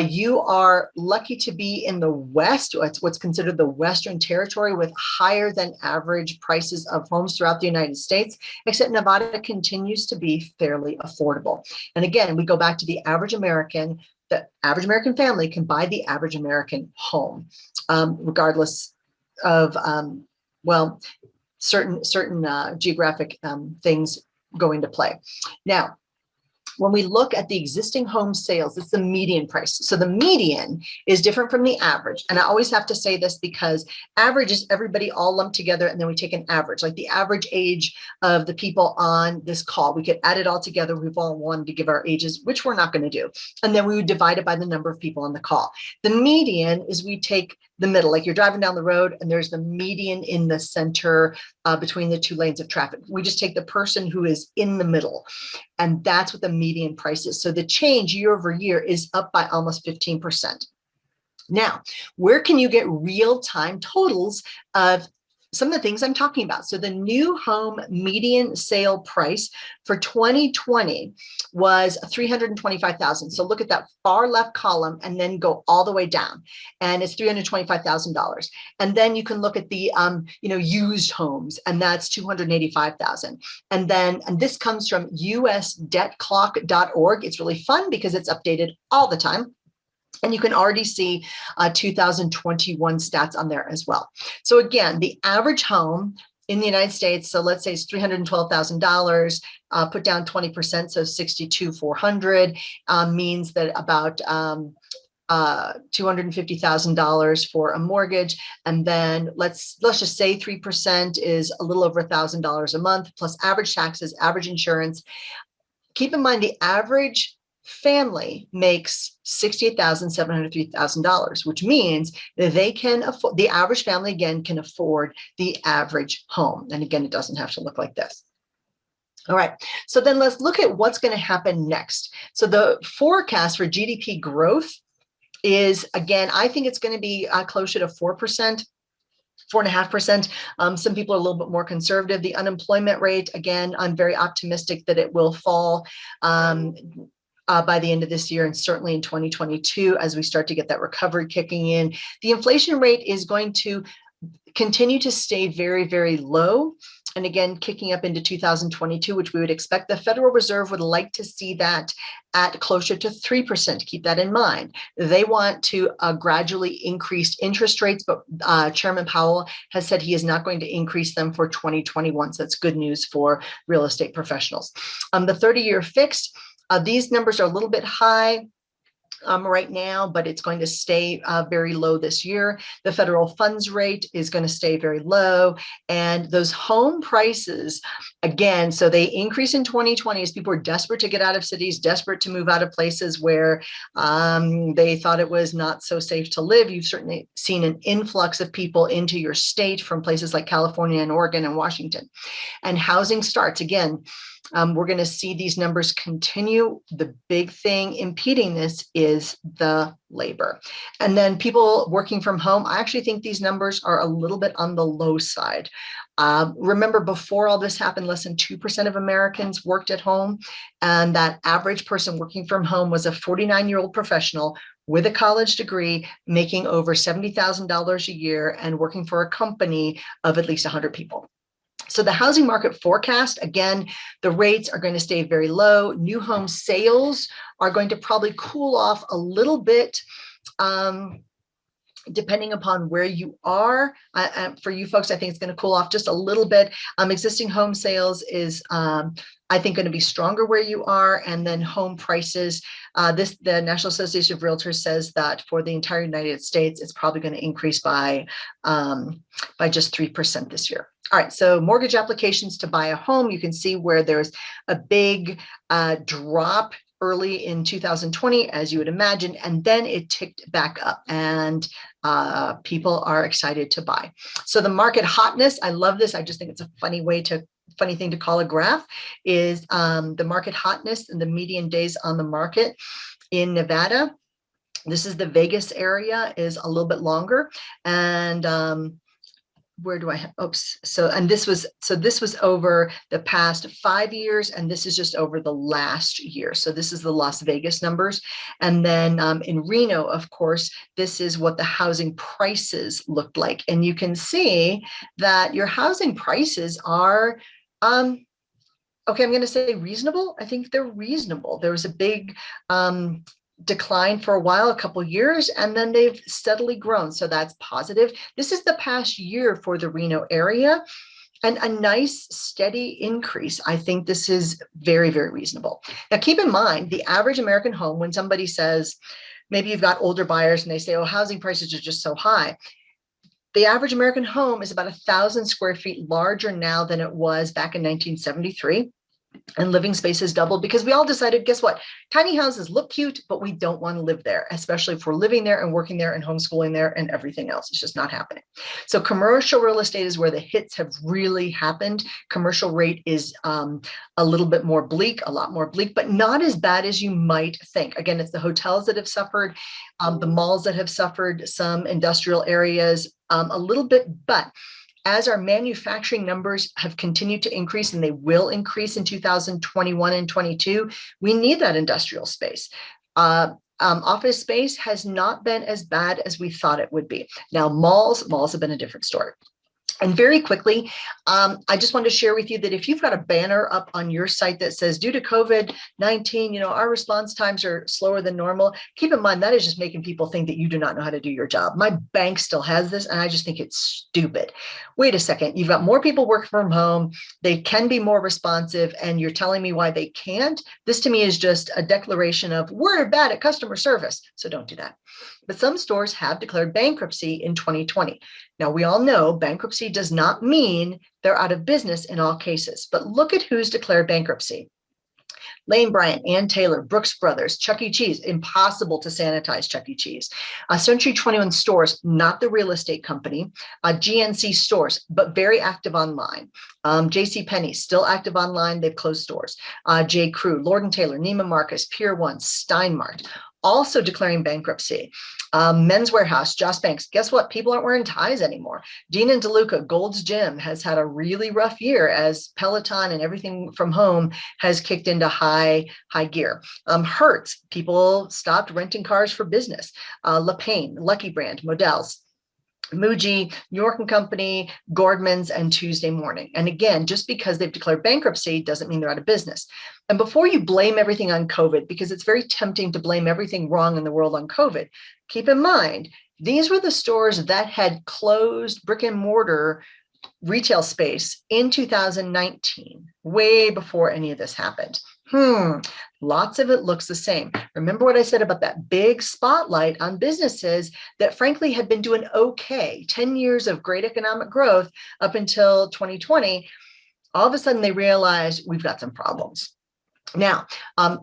S3: You are lucky to be in the West, what's considered the Western territory, with higher than average prices of homes throughout the United States, except Nevada continues to be fairly affordable. And again, we go back to the average American. The average American family can buy the average American home, regardless of, certain geographic things go into play. Now, when we look at the existing home sales, it's the median price. So the median is different from the average. And I always have to say this, because average is everybody all lumped together, and then we take an average, like the average age of the people on this call. We could add it all together. We've all wanted to give our ages, which we're not going to do. And then we would divide it by the number of people on the call. The median is we take the middle, like you're driving down the road and there's the median in the center between the two lanes of traffic. We just take the person who is in the middle, and that's what the median price is. So the change year over year is up by almost 15%. Now, where can you get real-time totals of some of the things I'm talking about? So the new home median sale price for 2020 was $325,000. So look at that far left column and then go all the way down, and it's $325,000. And then you can look at the used homes, and that's $285,000. And this comes from usdebtclock.org. It's really fun because it's updated all the time. And you can already see 2021 stats on there as well. So again, the average home in the United States, so let's say it's $312,000, put down 20%, so $62,400, means that about $250,000 for a mortgage. And then let's just say 3% is a little over $1,000 a month, plus average taxes, average insurance. Keep in mind, the average family makes $68,703,000, which means that they can afford, the average family again can afford the average home. And again, it doesn't have to look like this. All right, so then let's look at what's going to happen next. So the forecast for GDP growth is, again, I think it's going to be closer to 4%. 4.5%. Some people are a little bit more conservative. The unemployment rate, again, I'm very optimistic that it will fall by the end of this year, and certainly in 2022, as we start to get that recovery kicking in. The inflation rate is going to continue to stay very, very low. And again, kicking up into 2022, which we would expect. The Federal Reserve would like to see that at closer to 3%. Keep that in mind. They want to gradually increase interest rates, but Chairman Powell has said he is not going to increase them for 2021. So that's good news for real estate professionals. The 30-year fixed, these numbers are a little bit high. right now, but it's going to stay very low this year. The federal funds rate is going to stay very low. And those home prices, again, so they increase in 2020 as people were desperate to get out of cities, desperate to move out of places where they thought it was not so safe to live. You've certainly seen an influx of people into your state from places like California and Oregon and Washington. And housing starts, again, we're going to see these numbers continue. The big thing impeding this is the labor. And then people working from home, I actually think these numbers are a little bit on the low side. Remember, before all this happened, less than 2% of Americans worked at home. And that average person working from home was a 49-year-old professional with a college degree, making over $70,000 a year and working for a company of at least 100 people. So the housing market forecast, again, the rates are going to stay very low. New home sales are going to probably cool off a little bit, depending upon where you are. For you folks, I think it's going to cool off just a little bit. Existing home sales is, I think, going to be stronger where you are. And then home prices, the National Association of Realtors says that for the entire United States, it's probably going to increase by just 3% this year. All right, so mortgage applications to buy a home, you can see where there's a big drop early in 2020, as you would imagine, and then it ticked back up, and people are excited to buy. So the market hotness, I love this. I just think it's a funny thing to call a graph, is the market hotness and the median days on the market in Nevada. This is the Vegas area, is a little bit longer, and where do I, oops. So this was over the past 5 years, and this is just over the last year. So this is the Las Vegas numbers. And then in Reno, of course, this is what the housing prices looked like. And you can see that your housing prices are, okay, I'm going to say reasonable. I think they're reasonable. There was a big decline for a while, a couple years, and then they've steadily grown. So that's positive. This is the past year for the Reno area, and a nice steady increase. I think this is very, very reasonable. Now, keep in mind, the average American home, when somebody says, maybe you've got older buyers and they say, oh, housing prices are just so high. The average American home is about 1,000 square feet larger now than it was back in 1973. And living space has doubled because we all decided, guess what? Tiny houses look cute, but we don't want to live there, especially if we're living there and working there and homeschooling there and everything else. It's just not happening. So commercial real estate is where the hits have really happened. Commercial rate is a little bit more bleak, a lot more bleak, but not as bad as you might think. Again, it's the hotels that have suffered, the malls that have suffered, some industrial areas a little bit, but as our manufacturing numbers have continued to increase, and they will increase in 2021 and 22, we need that industrial space. Office space has not been as bad as we thought it would be. Now, malls have been a different story. And very quickly, I just wanted to share with you that if you've got a banner up on your site that says, due to COVID-19, our response times are slower than normal, keep in mind that is just making people think that you do not know how to do your job. My bank still has this, and I just think it's stupid. Wait a second, you've got more people working from home, they can be more responsive, and you're telling me why they can't? This to me is just a declaration of, we're bad at customer service, so don't do that. But some stores have declared bankruptcy in 2020. Now, we all know bankruptcy does not mean they're out of business in all cases, but look at who's declared bankruptcy. Lane Bryant, Ann Taylor, Brooks Brothers, Chuck E. Cheese, impossible to sanitize Chuck E. Cheese. Century 21 Stores, not the real estate company. GNC Stores, but very active online. J.C. Penney, still active online, they've closed stores. J. Crew, Lord & Taylor, Neiman Marcus, Pier 1, Steinmart, also declaring bankruptcy. Men's Warehouse, Joss Banks, guess what? People aren't wearing ties anymore. Dean and DeLuca, Gold's Gym has had a really rough year as Peloton and everything from home has kicked into high gear. Hertz, people stopped renting cars for business. LePain, Lucky Brand, Models, Muji, New York & Company, Gordman's, and Tuesday Morning. And again, just because they've declared bankruptcy doesn't mean they're out of business. And before you blame everything on COVID, because it's very tempting to blame everything wrong in the world on COVID, keep in mind, these were the stores that had closed brick and mortar retail space in 2019, way before any of this happened. Lots of it looks the same. Remember what I said about that big spotlight on businesses that frankly had been doing okay, 10 years of great economic growth up until 2020. All of a sudden they realize we've got some problems. Now,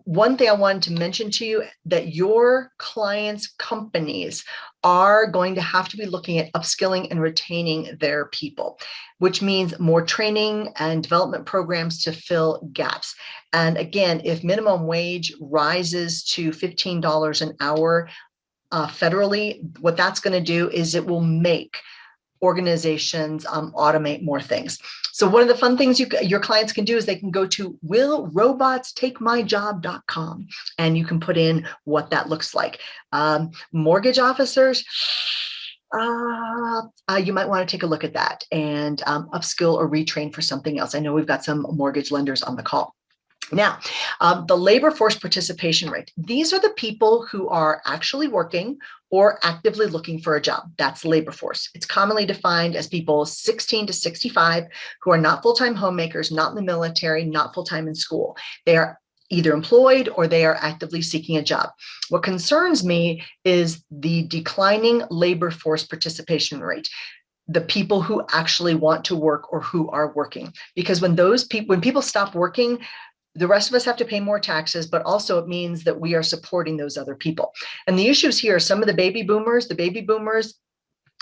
S3: one thing I wanted to mention to you, that your clients' companies are going to have to be looking at upskilling and retaining their people, which means more training and development programs to fill gaps. And again, if minimum wage rises to $15 an hour federally, what that's going to do is it will make organizations automate more things. So one of the fun things your clients can do is they can go to willrobotstakemyjob.com and you can put in what that looks like. Mortgage officers, you might want to take a look at that and upskill or retrain for something else. I know we've got some mortgage lenders on the call. Now, the labor force participation rate. These are the people who are actually working or actively looking for a job. That's labor force. It's commonly defined as people 16 to 65 who are not full-time homemakers, not in the military, not full-time in school. They are either employed or they are actively seeking a job. What concerns me is the declining labor force participation rate, the people who actually want to work or who are working. Because when people stop working, the rest of us have to pay more taxes, but also it means that we are supporting those other people. And the issues here are some of the baby boomers,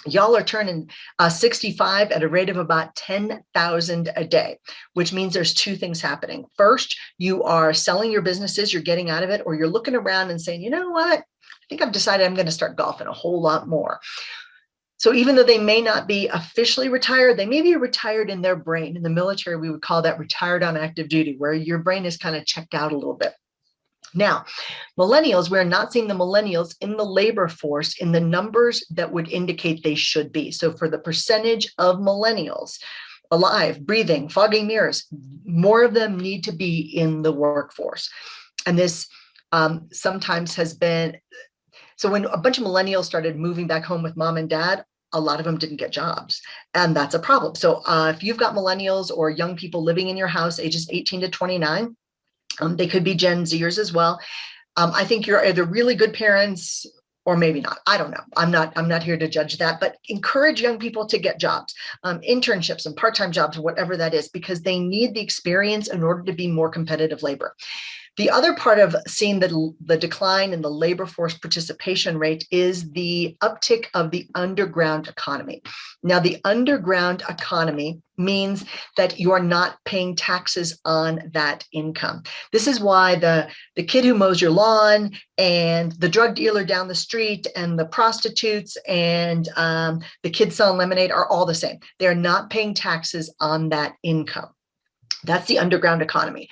S3: y'all are turning 65 at a rate of about 10,000 a day, which means there's two things happening. First, you are selling your businesses, you're getting out of it, or you're looking around and saying, you know what? I think I've decided I'm going to start golfing a whole lot more. So even though they may not be officially retired, they may be retired in their brain. In the military, we would call that retired on active duty, where your brain is kind of checked out a little bit. Now, millennials, we're not seeing the millennials in the labor force in the numbers that would indicate they should be. So for the percentage of millennials alive, breathing, fogging mirrors, more of them need to be in the workforce. And this sometimes has been, so when a bunch of millennials started moving back home with mom and dad, a lot of them didn't get jobs, and that's a problem. So if you've got millennials or young people living in your house, ages 18 to 29, they could be Gen Zers as well. I think you're either really good parents or maybe not. I don't know. I'm not here to judge that, but encourage young people to get jobs, internships and part-time jobs, whatever that is, because they need the experience in order to be more competitive labor. The other part of seeing the decline in the labor force participation rate is the uptick of the underground economy. Now, the underground economy means that you are not paying taxes on that income. This is why the kid who mows your lawn and the drug dealer down the street and the prostitutes and the kids selling lemonade are all the same. They're not paying taxes on that income. That's the underground economy.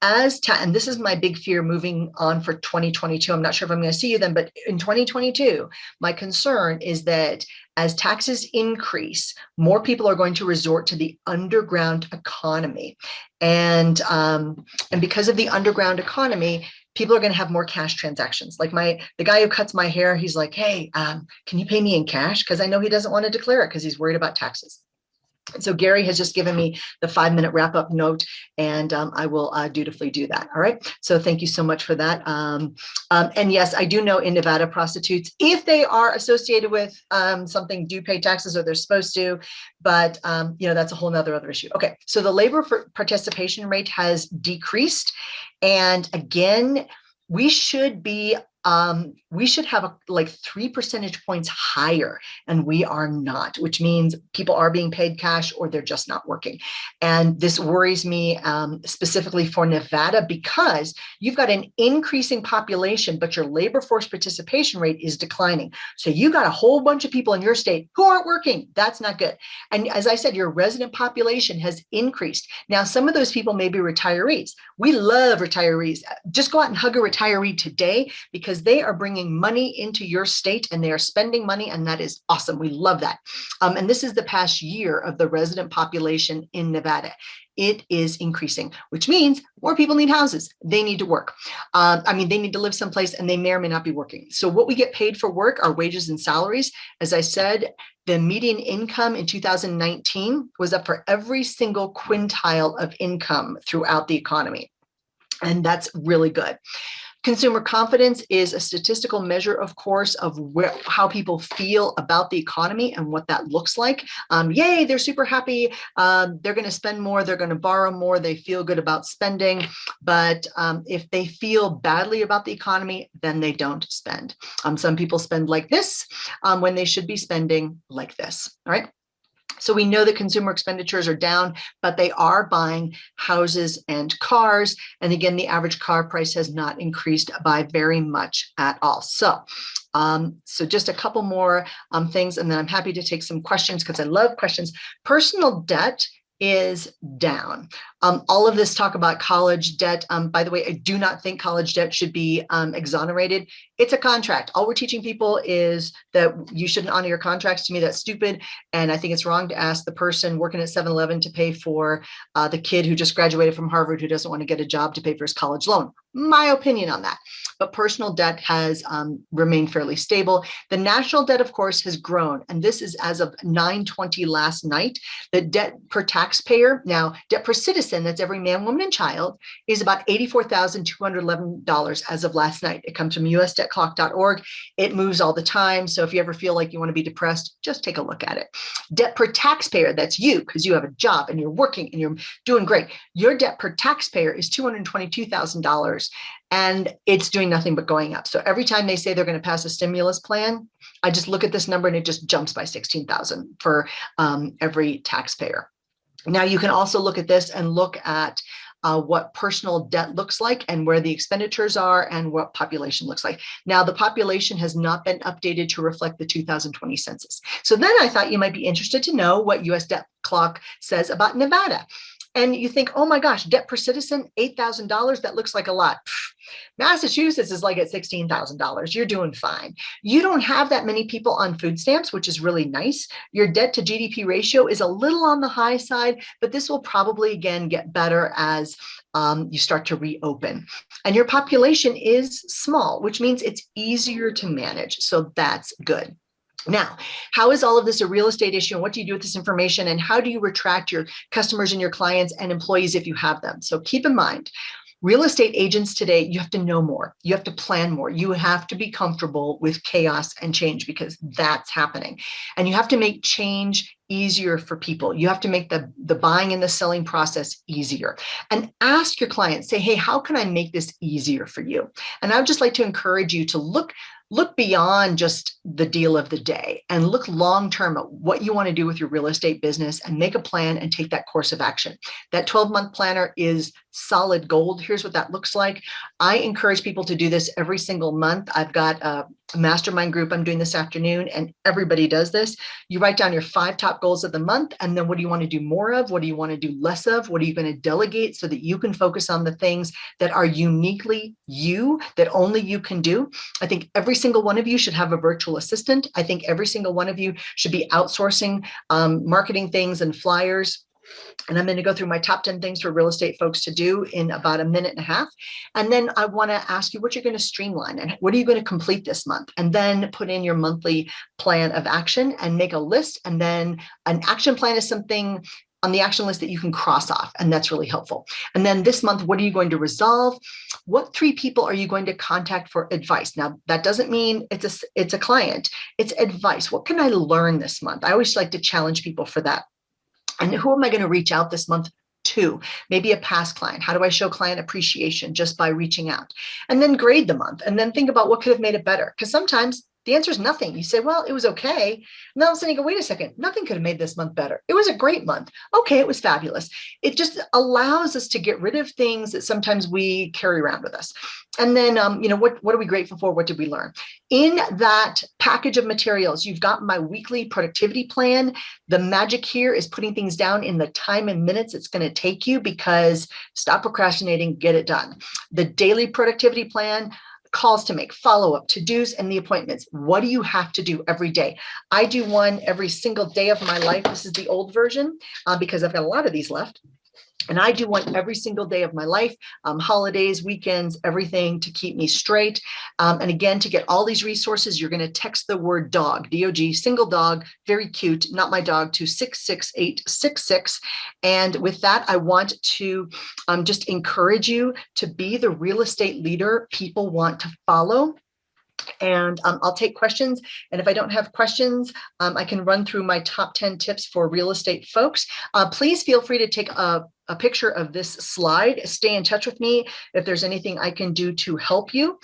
S3: And this is my big fear moving on for 2022. I'm not sure if I'm going to see you then, but in 2022, my concern is that as taxes increase, more people are going to resort to the underground economy. And because of the underground economy, people are going to have more cash transactions. Like the guy who cuts my hair, he's like, hey, can you pay me in cash? Because I know he doesn't want to declare it because he's worried about taxes. So Gary has just given me the 5-minute wrap-up note, and I will dutifully do that. All right. So thank you so much for that. And yes, I do know in Nevada, prostitutes, if they are associated with something, do pay taxes, or they're supposed to. But that's a whole nother other issue. Okay. So the labor participation rate has decreased, and again, we should have like 3 percentage points higher, and we are not, which means people are being paid cash or they're just not working. And this worries me specifically for Nevada, because you've got an increasing population, but your labor force participation rate is declining. So you got a whole bunch of people in your state who aren't working. That's not good. And as I said, your resident population has increased. Now, some of those people may be retirees. We love retirees. Just go out and hug a retiree today, because they are bringing money into your state and they are spending money, and that is awesome. We love that. And this is the past year of the resident population in Nevada. It is increasing, which means more people need houses. They need to work. They need to live someplace, and they may or may not be working. So what we get paid for work are wages and salaries. As I said, the median income in 2019 was up for every single quintile of income throughout the economy. And that's really good. Consumer confidence is a statistical measure, of course, of how people feel about the economy and what that looks like. Yay, they're super happy. They're going to spend more. They're going to borrow more. They feel good about spending. But if they feel badly about the economy, then they don't spend. Some people spend like this when they should be spending like this. All right. So we know that consumer expenditures are down, but they are buying houses and cars. And again, the average car price has not increased by very much at all. So just a couple more things, and then I'm happy to take some questions because I love questions. Personal debt is down. All of this talk about college debt. By the way, I do not think college debt should be exonerated. It's a contract. All we're teaching people is that you shouldn't honor your contracts. To me, that's stupid. And I think it's wrong to ask the person working at 7-Eleven to pay for the kid who just graduated from Harvard who doesn't want to get a job to pay for his college loan. My opinion on that. But personal debt has remained fairly stable. The national debt, of course, has grown. And this is as of 9/20 last night. The debt per taxpayer, now debt per citizen, that's every man, woman, and child, is about $84,211 as of last night. It comes from usdebtclock.org. It moves all the time. So if you ever feel like you want to be depressed, just take a look at it. Debt per taxpayer, that's you, because you have a job and you're working and you're doing great. Your debt per taxpayer is $222,000. And it's doing nothing but going up. So every time they say they're going to pass a stimulus plan, I just look at this number and it just jumps by 16,000 for every taxpayer. Now you can also look at this and look at what personal debt looks like and where the expenditures are and what population looks like. Now the population has not been updated to reflect the 2020 census. So then I thought you might be interested to know what US Debt Clock says about Nevada. And you think, oh my gosh, debt per citizen, $8,000, that looks like a lot. Massachusetts is like at $16,000. You're doing fine. You don't have that many people on food stamps, which is really nice. Your debt to GDP ratio is a little on the high side, but this will probably, again, get better as you start to reopen. And your population is small, which means it's easier to manage. So that's good. Now, how is all of this a real estate issue, and what do you do with this information, and how do you attract your customers and your clients and employees if you have them? So keep in mind, real estate agents today, you have to know more. You have to plan more. You have to be comfortable with chaos and change because that's happening. And you have to make change easier for people. You have to make the buying and the selling process easier. And ask your clients, say, hey, how can I make this easier for you? And I would just like to encourage you to look beyond just the deal of the day and look long-term at what you want to do with your real estate business and make a plan and take that course of action. That 12-month planner is solid gold. Here's what that looks like. I encourage people to do this every single month. I've got a mastermind group I'm doing this afternoon, and everybody does this. You write down your 5 top goals of the month, and then what do you want to do more of? What do you want to do less of? What are you going to delegate so that you can focus on the things that are uniquely you, that only you can do? I think every single one of you should have a virtual assistant. I think every single one of you should be outsourcing marketing things and flyers. And I'm going to go through my top 10 things for real estate folks to do in about a minute and a half. And then I want to ask you what you're going to streamline and what are you going to complete this month? And then put in your monthly plan of action and make a list. And then an action plan is something on the action list that you can cross off. And that's really helpful. And then this month, what are you going to resolve? What 3 people are you going to contact for advice? Now, that doesn't mean it's a client. It's advice. What can I learn this month? I always like to challenge people for that. And who am I going to reach out this month to? Maybe a past client. How do I show client appreciation just by reaching out? And then grade the month and then think about what could have made it better. Because sometimes the answer is nothing. You say, well, it was okay. And then all of a sudden you go, wait a second, nothing could have made this month better. It was a great month. Okay, it was fabulous. It just allows us to get rid of things that sometimes we carry around with us. And then, what are we grateful for? What did we learn? In that package of materials, you've got my weekly productivity plan. The magic here is putting things down in the time and minutes it's going to take you, because stop procrastinating, get it done. The daily productivity plan, calls to make, follow-up, to-dos, and the appointments. What do you have to do every day? I do one every single day of my life. This is the old version because I've got a lot of these left. And I do one every single day of my life, holidays, weekends, everything to keep me straight. And again, to get all these resources, you're going to text the word dog, D-O-G, single dog, very cute, not my dog, to 66866. And with that, I want to just encourage you to be the real estate leader people want to follow. And I'll take questions. And if I don't have questions, I can run through my top 10 tips for real estate folks. Please feel free to take a picture of this slide. Stay in touch with me if there's anything I can do to help you.